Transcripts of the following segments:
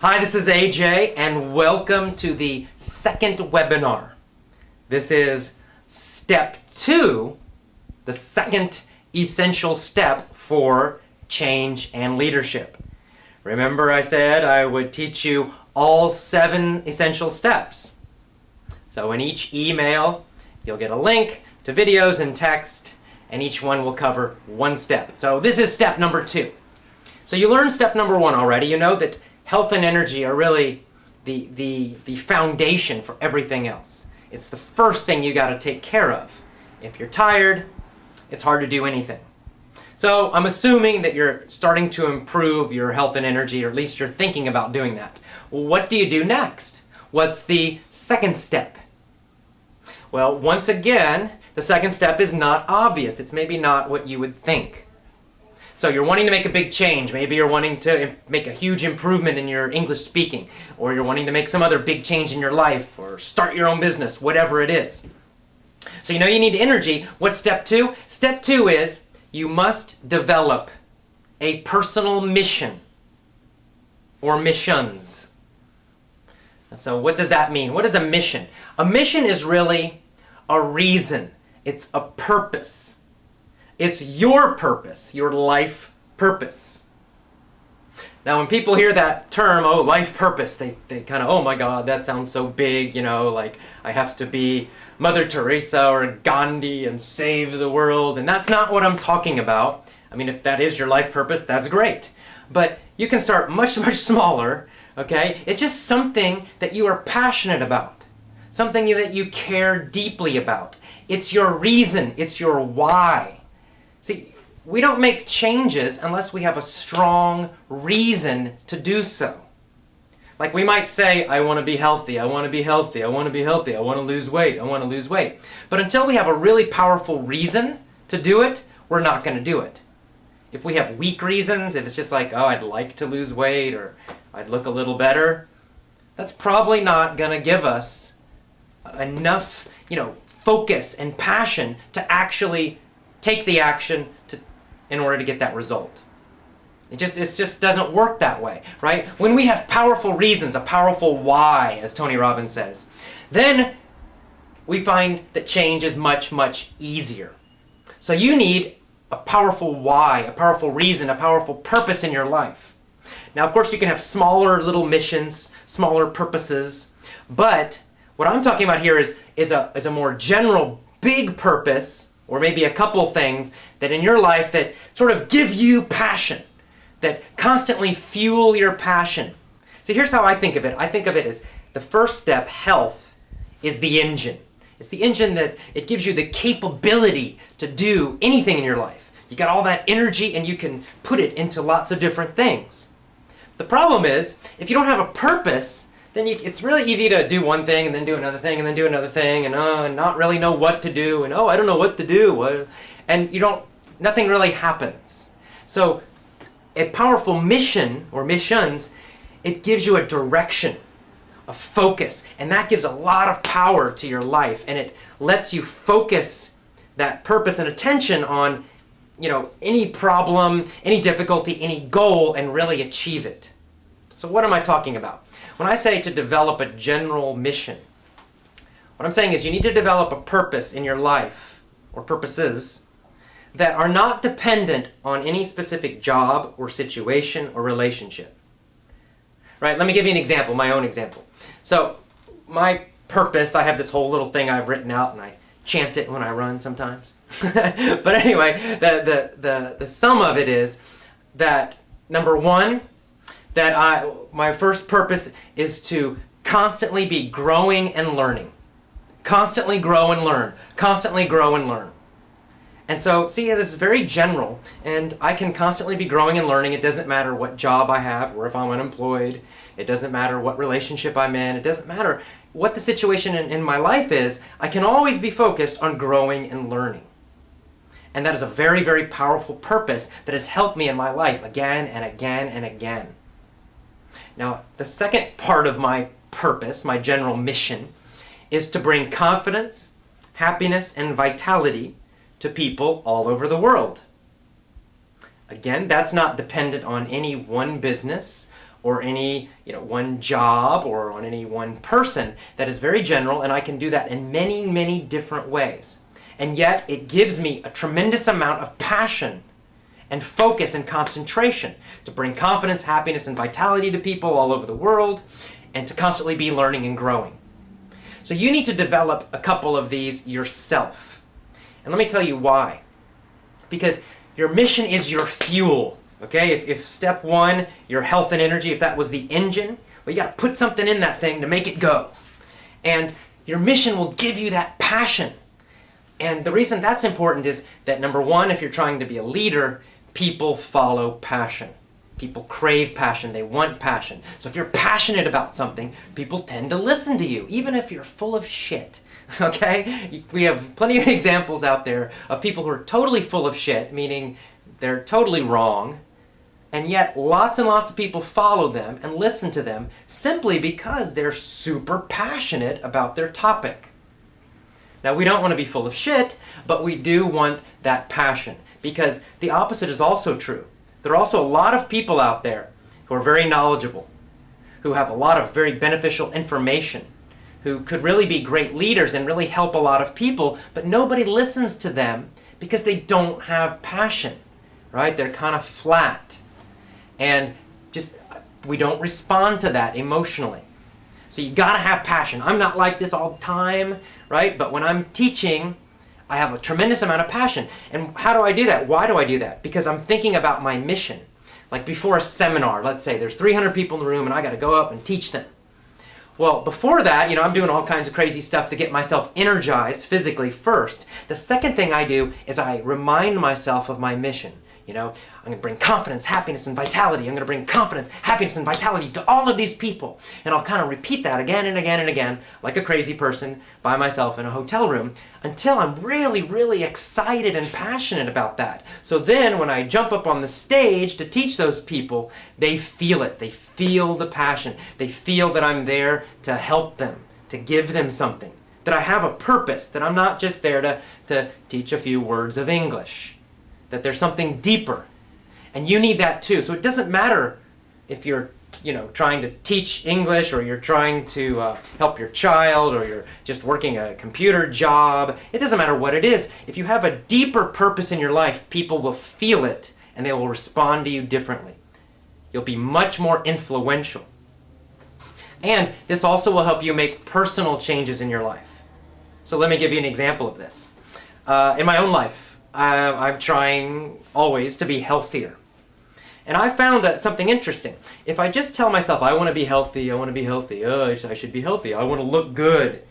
Hi, this is AJ, and welcome to the second webinar. This is step 2, the second essential step for change and leadership. Remember I said I would teach you all 7 essential steps. So in each email, you'll get a link to videos and text, and each one will cover one step. So this is step number 2. So you learned step number 1 already. You know that health and energy are really the foundation for everything else. It's the first thing you got to take care of. If you're tired, it's hard to do anything. So I'm assuming that you're starting to improve your health and energy, or at least you're thinking about doing that. Well, what do you do next? What's the second step? Well, once again, the second step is not obvious. It's maybe not what you would think. So you're wanting to make a big change. Maybe you're wanting to make a huge improvement in your English speaking, or you're wanting to make some other big change in your life, or start your own business, whatever it is. So you know you need energy. What's step 2? Step 2 is you must develop a personal mission or missions. So what does that mean? What is a mission? A mission is really a reason. It's a purpose. It's your purpose, your life purpose. Now when people hear that term, oh, life purpose, they kind of, oh my God, that sounds so big, you know, like I have to be Mother Teresa or Gandhi and save the world, and that's not what I'm talking about. I mean, if that is your life purpose, that's great. But you can start much, much smaller, okay? It's just something that you are passionate about, something that you care deeply about. It's your reason, it's your why. See, we don't make changes unless we have a strong reason to do so. Like we might say, I want to be healthy, I want to be healthy, I want to be healthy, I want to lose weight, I want to lose weight. But until we have a really powerful reason to do it, we're not going to do it. If we have weak reasons, if it's just like, oh, I'd like to lose weight, or I'd look a little better, that's probably not going to give us enough, focus and passion to actually take the action in order to get that result. It just doesn't work that way, right? When we have powerful reasons, a powerful why, as Tony Robbins says, then we find that change is much, much easier. So you need a powerful why, a powerful reason, a powerful purpose in your life. Now, of course, you can have smaller little missions, smaller purposes, but what I'm talking about here is a more general, big purpose, or maybe a couple things that in your life that sort of give you passion, that constantly fuel your passion. So here's how I think of it. I think of it as the first step, health, is the engine. It's the engine that it gives you the capability to do anything in your life. You got all that energy and you can put it into lots of different things. The problem is, if you don't have a purpose, then it's really easy to do one thing and then do another thing and then do another thing and not really know what to do and I don't know what to do, and nothing really happens. So a powerful mission or missions, it gives you a direction, a focus, and that gives a lot of power to your life, and it lets you focus that purpose and attention on any problem, any difficulty, any goal, and really achieve it. So what am I talking about? When I say to develop a general mission, what I'm saying is you need to develop a purpose in your life, or purposes, that are not dependent on any specific job or situation or relationship. Right? Let me give you an example, my own example. So my purpose, I have this whole little thing I've written out and I chant it when I run sometimes. But anyway, the sum of it is that, number 1, my first purpose is to constantly be growing and learning. Constantly grow and learn. Constantly grow and learn. And so, see, this is very general, and I can constantly be growing and learning. It doesn't matter what job I have, or if I'm unemployed. It doesn't matter what relationship I'm in. It doesn't matter what the situation in my life is. I can always be focused on growing and learning. And that is a very, very powerful purpose that has helped me in my life again and again and again. Now, the second part of my purpose, my general mission, is to bring confidence, happiness, and vitality to people all over the world. Again, that's not dependent on any one business or any one job or on any one person. That is very general, and I can do that in many, many different ways. And yet it gives me a tremendous amount of passion and focus and concentration to bring confidence, happiness, and vitality to people all over the world, and to constantly be learning and growing. So you need to develop a couple of these yourself. And let me tell you why. Because your mission is your fuel. Okay, if step one, your health and energy, if that was the engine, well, you got to put something in that thing to make it go. And your mission will give you that passion. And the reason that's important is that, number one, if you're trying to be a leader, people follow passion. People crave passion. They want passion. So if you're passionate about something, people tend to listen to you, even if you're full of shit. Okay? We have plenty of examples out there of people who are totally full of shit, meaning they're totally wrong, and yet lots and lots of people follow them and listen to them simply because they're super passionate about their topic. Now, we don't want to be full of shit, but we do want that passion, because the opposite is also true. There are also a lot of people out there who are very knowledgeable, who have a lot of very beneficial information, who could really be great leaders and really help a lot of people, but nobody listens to them because they don't have passion, right? They're kind of flat. And just, we don't respond to that emotionally. So you gotta have passion. I'm not like this all the time, right? But when I'm teaching, I have a tremendous amount of passion. And how do I do that? Why do I do that? Because I'm thinking about my mission. Like before a seminar, let's say there's 300 people in the room and I gotta go up and teach them. Well, before that, I'm doing all kinds of crazy stuff to get myself energized physically first. The second thing I do is I remind myself of my mission. I'm going to bring confidence, happiness, and vitality. I'm going to bring confidence, happiness, and vitality to all of these people. And I'll kind of repeat that again and again and again, like a crazy person by myself in a hotel room, until I'm really, really excited and passionate about that. So then when I jump up on the stage to teach those people, they feel it. They feel the passion. They feel that I'm there to help them, to give them something, that I have a purpose, that I'm not just there to teach a few words of English. That there's something deeper. And you need that too. So it doesn't matter if you're, trying to teach English, or you're trying to help your child, or you're just working a computer job. It doesn't matter what it is. If you have a deeper purpose in your life, people will feel it and they will respond to you differently. You'll be much more influential. And this also will help you make personal changes in your life. So let me give you an example of this. In my own life, I'm trying always to be healthier. And I found something interesting. If I just tell myself, I want to be healthy, I should be healthy, I want to look good,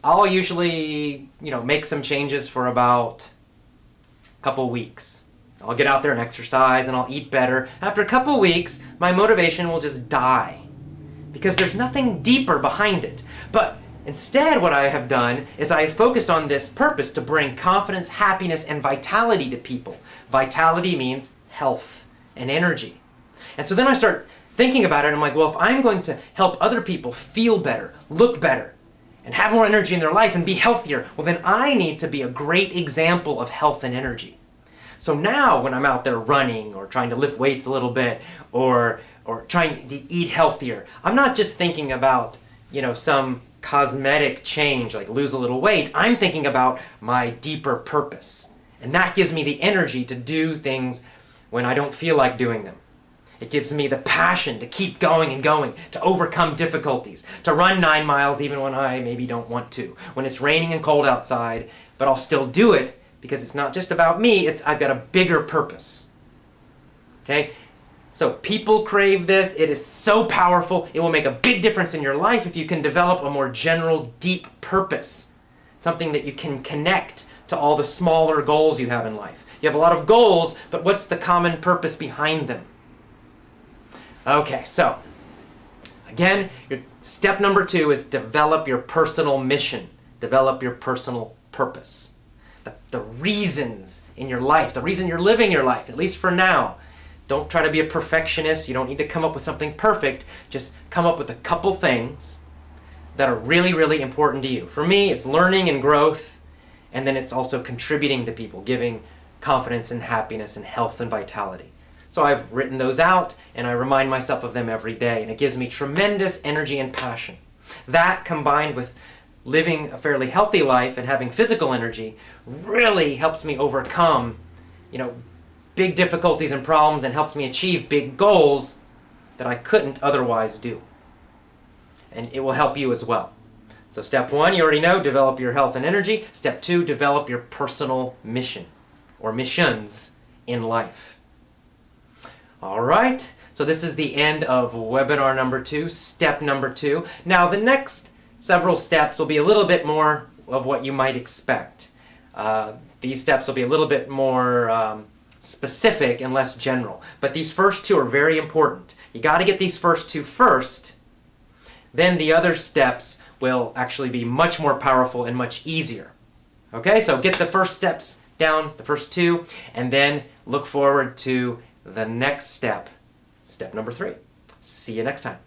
I'll usually, make some changes for about a couple weeks. I'll get out there and exercise and I'll eat better. After a couple weeks, my motivation will just die because there's nothing deeper behind it. But instead, what I have done is I have focused on this purpose to bring confidence, happiness, and vitality to people. Vitality means health and energy. And so then I start thinking about it, and I'm like, well, if I'm going to help other people feel better, look better, and have more energy in their life and be healthier, well, then I need to be a great example of health and energy. So now when I'm out there running or trying to lift weights a little bit or trying to eat healthier, I'm not just thinking about, some cosmetic change, like lose a little weight. I'm thinking about my deeper purpose. And that gives me the energy to do things when I don't feel like doing them. It gives me the passion to keep going and going, to overcome difficulties, to run 9 miles even when I maybe don't want to, when it's raining and cold outside, but I'll still do it because it's not just about me, I've got a bigger purpose. Okay? So people crave this. It is so powerful. It will make a big difference in your life if you can develop a more general, deep purpose. Something that you can connect to all the smaller goals you have in life. You have a lot of goals, but what's the common purpose behind them? Okay, so again, step number 2 is develop your personal mission. Develop your personal purpose. The reasons in your life, the reason you're living your life, at least for now. Don't try to be a perfectionist. You don't need to come up with something perfect. Just come up with a couple things that are really, really important to you. For me, it's learning and growth, and then it's also contributing to people, giving confidence and happiness and health and vitality. So I've written those out, and I remind myself of them every day, and it gives me tremendous energy and passion. That, combined with living a fairly healthy life and having physical energy, really helps me overcome, big difficulties and problems, and helps me achieve big goals that I couldn't otherwise do. And it will help you as well. So step 1, you already know, develop your health and energy. Step 2, develop your personal mission or missions in life. All right, so this is the end of webinar number 2, step number 2. Now the next several steps will be a little bit more of what you might expect. These steps will be a little bit more specific and less general. But these first 2 are very important. You got to get these first 2 first. Then the other steps will actually be much more powerful and much easier. Okay, so get the first steps down, the first 2, and then look forward to the next step, step number 3. See you next time.